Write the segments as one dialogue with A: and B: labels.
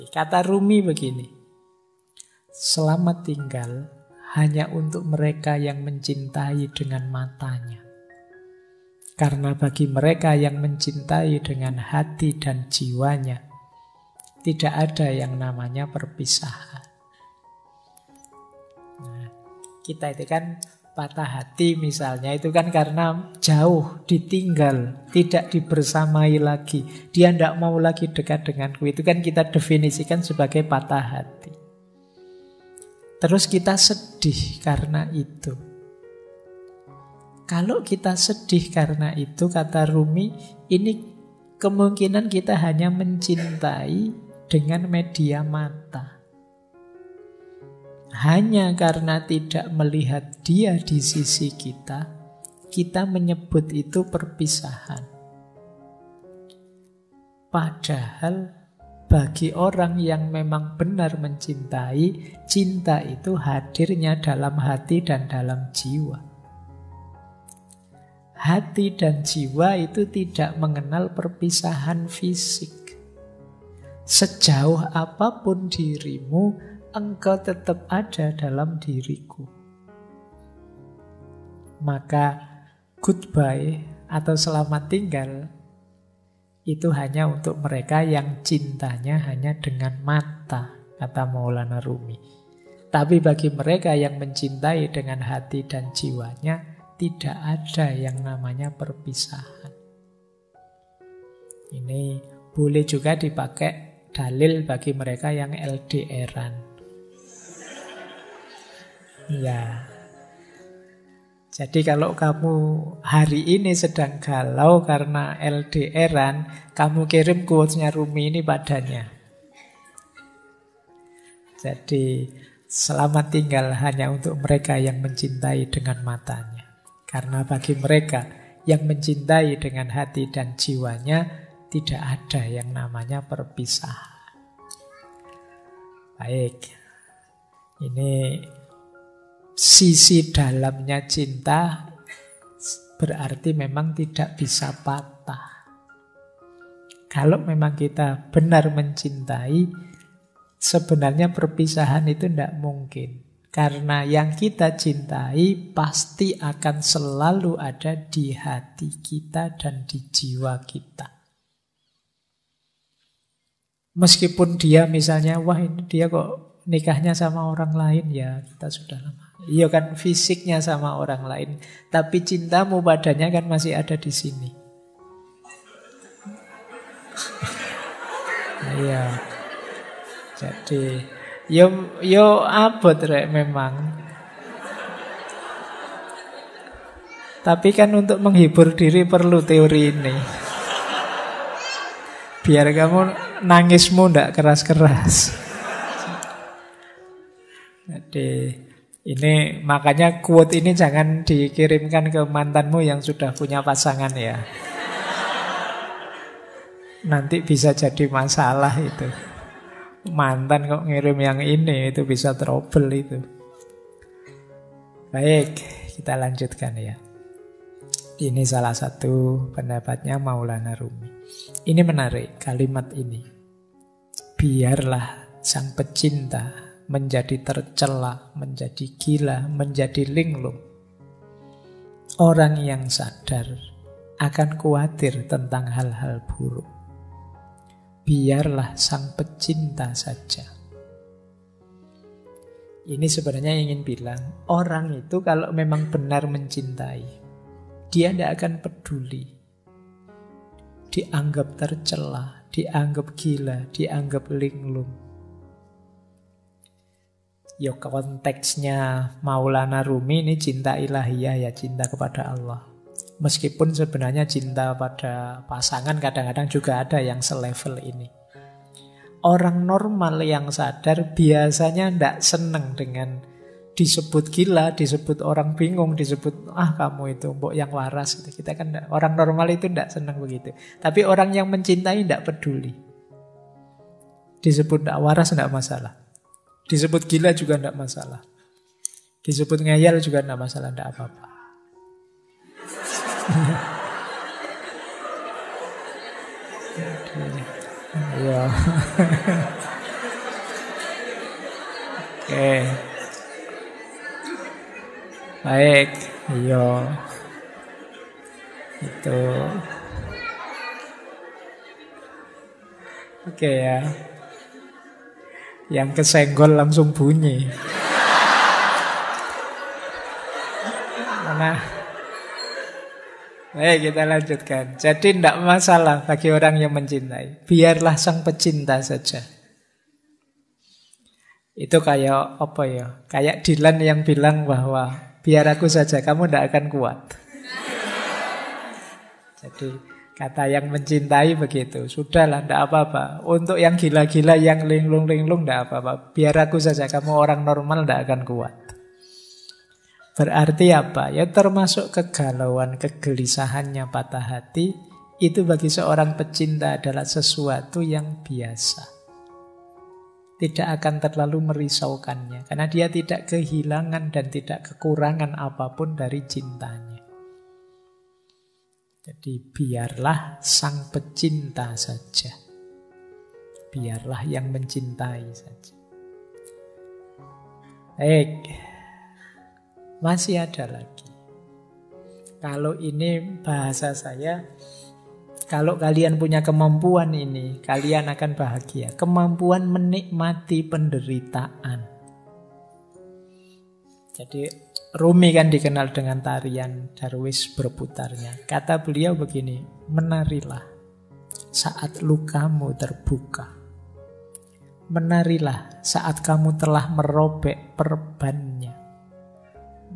A: Kata Rumi begini, selamat tinggal hanya untuk mereka yang mencintai dengan matanya. Karena bagi mereka yang mencintai dengan hati dan jiwanya, tidak ada yang namanya perpisahan. Nah, kita itu kan patah hati misalnya, itu kan karena jauh, ditinggal, tidak dibersamai lagi. Dia tidak mau lagi dekat denganku. Itu kan kita definisikan sebagai patah hati. Terus kita sedih karena itu. Kalau kita sedih karena itu, kata Rumi, ini kemungkinan kita hanya mencintai dengan media mata. Hanya karena tidak melihat dia di sisi kita, kita menyebut itu perpisahan. Padahal bagi orang yang memang benar mencintai, cinta itu hadirnya dalam hati dan dalam jiwa. Hati dan jiwa itu tidak mengenal perpisahan fisik. Sejauh apapun dirimu, engkau tetap ada dalam diriku. Maka goodbye atau selamat tinggal itu hanya untuk mereka yang cintanya hanya dengan mata, kata Maulana Rumi. Tapi bagi mereka yang mencintai dengan hati dan jiwanya, tidak ada yang namanya perpisahan. Ini boleh juga dipakai dalil bagi mereka yang LDR-an. Ya. Jadi kalau kamu hari ini sedang galau karena LDR-an, kamu kirim quotes-nya Rumi ini padanya. Jadi selamat tinggal hanya untuk mereka yang mencintai dengan matanya. Karena bagi mereka yang mencintai dengan hati dan jiwanya, tidak ada yang namanya perpisahan. Baik. Ini sisi dalamnya cinta berarti memang tidak bisa patah. Kalau memang kita benar mencintai, sebenarnya perpisahan itu tidak mungkin. Karena yang kita cintai pasti akan selalu ada di hati kita dan di jiwa kita. Meskipun dia misalnya, wah ini dia kok nikahnya sama orang lain, ya kita sudah lama. Iya kan fisiknya sama orang lain, tapi cintamu padanya kan masih ada di sini. Iya. Jadi yo abot rek memang. Tapi kan untuk menghibur diri perlu teori ini. Biar kamu nangismu ndak keras-keras. Jadi ini makanya quote ini jangan dikirimkan ke mantanmu yang sudah punya pasangan ya. Nanti bisa jadi masalah itu. Mantan kok ngirim yang ini, itu bisa trouble itu. Baik, kita lanjutkan ya. Ini salah satu pendapatnya Maulana Rumi. Ini menarik kalimat ini. Biarlah sang pecinta menjadi tercela, menjadi gila, menjadi linglung. Orang yang sadar akan khawatir tentang hal-hal buruk. Biarlah sang pecinta saja. Ini sebenarnya ingin bilang, orang itu kalau memang benar mencintai, dia tidak akan peduli. Dianggap tercela, dianggap gila, dianggap linglung. Ya konteksnya Maulana Rumi ini cinta ilahiyah ya, cinta kepada Allah. Meskipun sebenarnya cinta pada pasangan kadang-kadang juga ada yang selevel ini. Orang normal yang sadar biasanya tidak senang dengan disebut gila, disebut orang bingung, disebut kamu itu mbok yang waras. Kita kan enggak, orang normal itu tidak senang begitu. Tapi orang yang mencintai tidak peduli. Disebut tidak waras tidak masalah. Disebut gila juga tidak masalah. Disebut ngeyel juga tidak masalah, tidak apa-apa. Ya. Oke. Baik. Iya. Itu. Oke ya. Yang kesenggol langsung bunyi. Nah, baik kita lanjutkan. Jadi tidak masalah bagi orang yang mencintai. Biarlah sang pecinta saja. Itu kayak apa ya? Kayak Dylan yang bilang bahwa biar aku saja, kamu tidak akan kuat. Jadi kata yang mencintai begitu. Sudahlah, tidak apa-apa. Untuk yang gila-gila, yang linglung-linglung, tidak apa-apa. Biar aku saja, kamu orang normal tidak akan kuat. Berarti apa? Ya termasuk kegalauan, kegelisahannya, patah hati. Itu bagi seorang pecinta adalah sesuatu yang biasa. Tidak akan terlalu merisaukannya. Karena dia tidak kehilangan dan tidak kekurangan apapun dari cintanya. Jadi biarlah sang pecinta saja. Biarlah yang mencintai saja. Baik. Masih ada lagi. Kalau ini bahasa saya, kalau kalian punya kemampuan ini, kalian akan bahagia. Kemampuan menikmati penderitaan. Jadi Rumi kan dikenal dengan tarian Darwis berputarnya. Kata beliau begini, menarilah saat lukamu terbuka. Menarilah saat kamu telah merobek perbannya.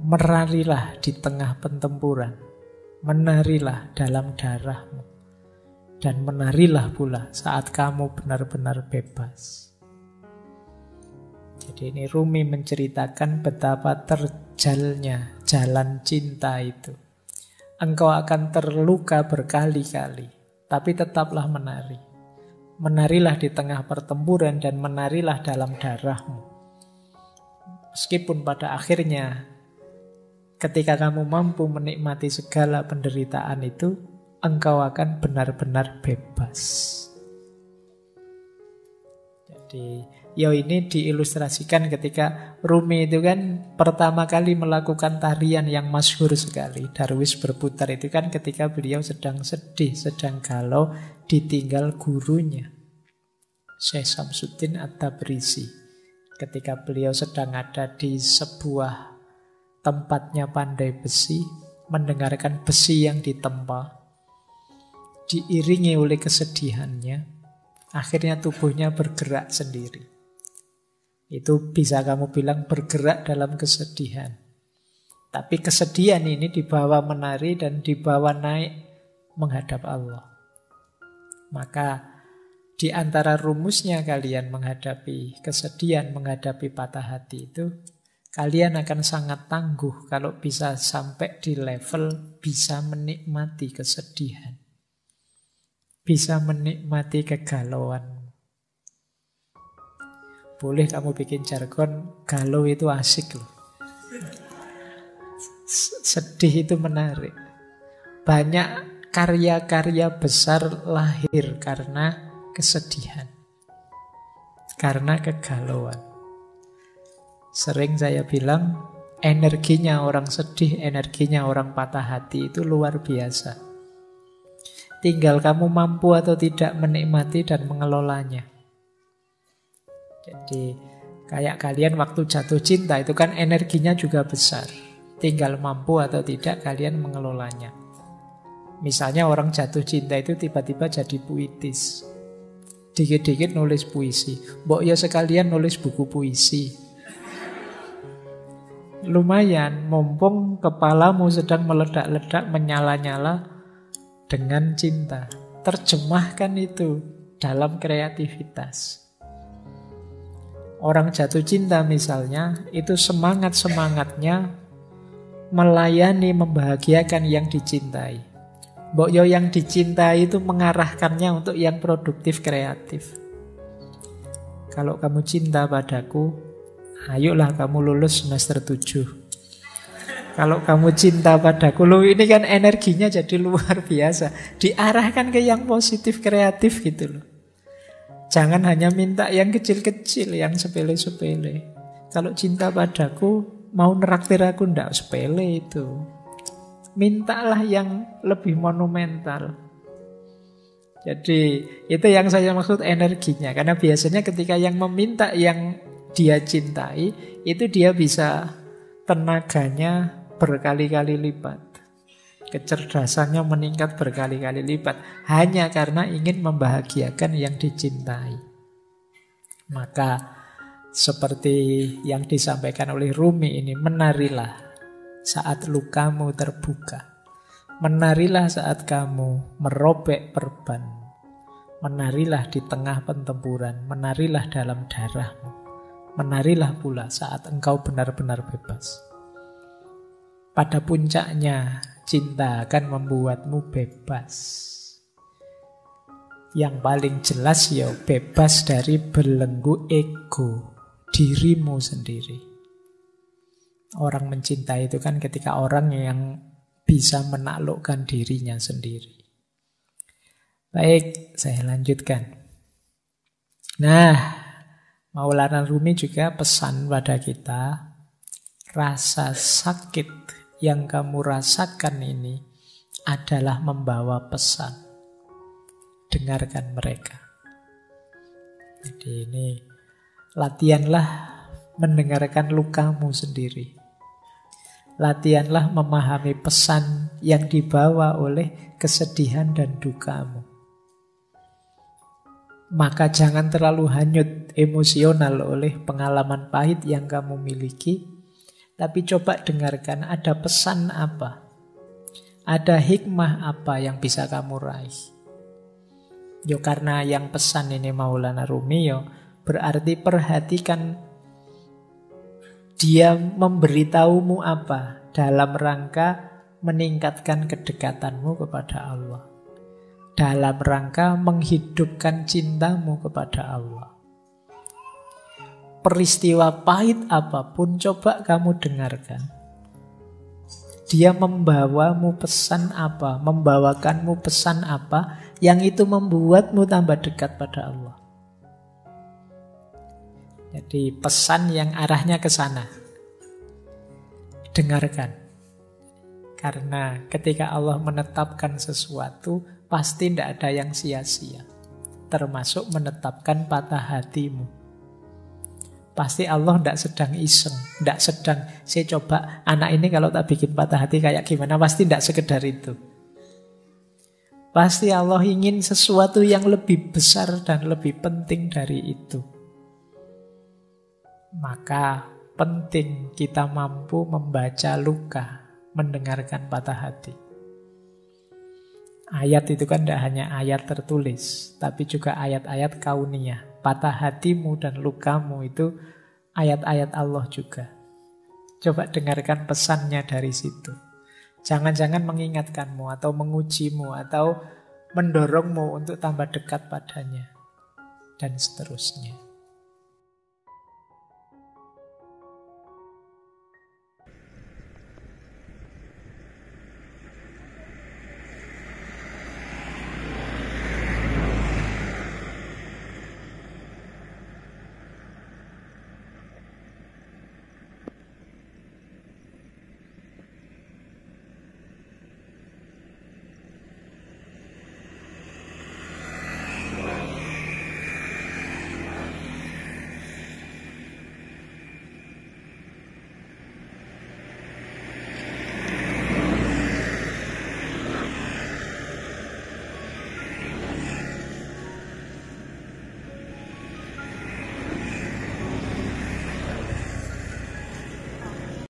A: Menarilah di tengah pertempuran. Menarilah dalam darahmu. Dan menarilah pula saat kamu benar-benar bebas. Jadi ini Rumi menceritakan betapa terjalnya jalan cinta itu. Engkau akan terluka berkali-kali, tapi tetaplah menari. Menarilah di tengah pertempuran dan menarilah dalam darahmu. Meskipun pada akhirnya, ketika kamu mampu menikmati segala penderitaan itu, engkau akan benar-benar bebas. Jadi, ini diilustrasikan ketika Rumi itu kan pertama kali melakukan tarian yang masyhur sekali. Darwis berputar itu kan ketika beliau sedang sedih, sedang galau, ditinggal gurunya, Syekh Samsuddin At-Tabrisi. Ketika beliau sedang ada di sebuah tempatnya pandai besi, mendengarkan besi yang ditempa, diiringi oleh kesedihannya, akhirnya tubuhnya bergerak sendiri. Itu bisa kamu bilang bergerak dalam kesedihan. Tapi kesedihan ini dibawa menari dan dibawa naik menghadap Allah. Maka di antara rumusnya kalian menghadapi kesedihan, menghadapi patah hati itu, kalian akan sangat tangguh kalau bisa sampai di level bisa menikmati kesedihan. Bisa menikmati kegalauan. Boleh kamu bikin jargon, galau itu asik loh. Sedih itu menarik. Banyak karya-karya besar lahir karena kesedihan. Karena kegalauan. Sering saya bilang, energinya orang sedih, energinya orang patah hati itu luar biasa. Tinggal kamu mampu atau tidak menikmati dan mengelolanya. Jadi kayak kalian waktu jatuh cinta itu kan energinya juga besar. Tinggal mampu atau tidak kalian mengelolanya. Misalnya orang jatuh cinta itu tiba-tiba jadi puitis. Dikit-dikit nulis puisi. Mbok ya sekalian nulis buku puisi. Lumayan, mumpung kepalamu sedang meledak-ledak, menyala-nyala dengan cinta. Terjemahkan itu dalam kreativitas. Orang jatuh cinta misalnya, itu semangat-semangatnya melayani, membahagiakan yang dicintai. Mbok yo yang dicintai itu mengarahkannya untuk yang produktif, kreatif. Kalau kamu cinta padaku, ayolah kamu lulus semester 7. Kalau kamu cinta padaku, loh ini kan energinya jadi luar biasa. Diarahkan ke yang positif, kreatif gitu loh. Jangan hanya minta yang kecil-kecil, yang sepele-sepele. Kalau cinta padaku, mau neraktir aku ndak sepele itu. Mintalah yang lebih monumental. Jadi itu yang saya maksud energinya. Karena biasanya ketika yang meminta yang dia cintai, itu dia bisa tenaganya berkali-kali lipat. Kecerdasannya meningkat berkali-kali lipat. Hanya karena ingin membahagiakan yang dicintai. Maka seperti yang disampaikan oleh Rumi ini, menarilah saat lukamu terbuka. Menarilah saat kamu merobek perban. Menarilah di tengah pertempuran. Menarilah dalam darahmu. Menarilah pula saat engkau benar-benar bebas. Pada puncaknya, cinta akan membuatmu bebas. Yang paling jelas ya bebas dari belenggu ego dirimu sendiri. Orang mencintai itu kan ketika orang yang bisa menaklukkan dirinya sendiri. Baik, saya lanjutkan. Nah, Maulana Rumi juga pesan pada kita, rasa sakit yang kamu rasakan ini adalah membawa pesan. Dengarkan mereka. Jadi ini latihanlah mendengarkan lukamu sendiri. Latihanlah memahami pesan yang dibawa oleh kesedihan dan dukamu. Maka jangan terlalu hanyut emosional oleh pengalaman pahit yang kamu miliki. Tapi coba dengarkan ada pesan apa. Ada hikmah apa yang bisa kamu raih. Yo karena yang pesan ini Maulana Rumi yo, berarti perhatikan dia memberitahumu apa dalam rangka meningkatkan kedekatanmu kepada Allah. Dalam rangka menghidupkan cintamu kepada Allah. Peristiwa pahit apapun coba kamu dengarkan. Dia membawamu pesan apa, membawakanmu pesan apa yang itu membuatmu tambah dekat pada Allah. Jadi pesan yang arahnya ke sana. Dengarkan. Karena ketika Allah menetapkan sesuatu, pasti tidak ada yang sia-sia. Termasuk menetapkan patah hatimu. Pasti Allah tidak sedang iseng. Tidak sedang, saya coba anak ini kalau tak bikin patah hati kayak gimana. Pasti tidak sekedar itu. Pasti Allah ingin sesuatu yang lebih besar dan lebih penting dari itu. Maka penting kita mampu membaca luka, mendengarkan patah hati. Ayat itu kan tidak hanya ayat tertulis, tapi juga ayat-ayat kauniyah. Patah hatimu dan lukamu itu ayat-ayat Allah juga. Coba dengarkan pesannya dari situ. Jangan-jangan mengingatkanmu atau mengujimu atau mendorongmu untuk tambah dekat padanya. Dan seterusnya.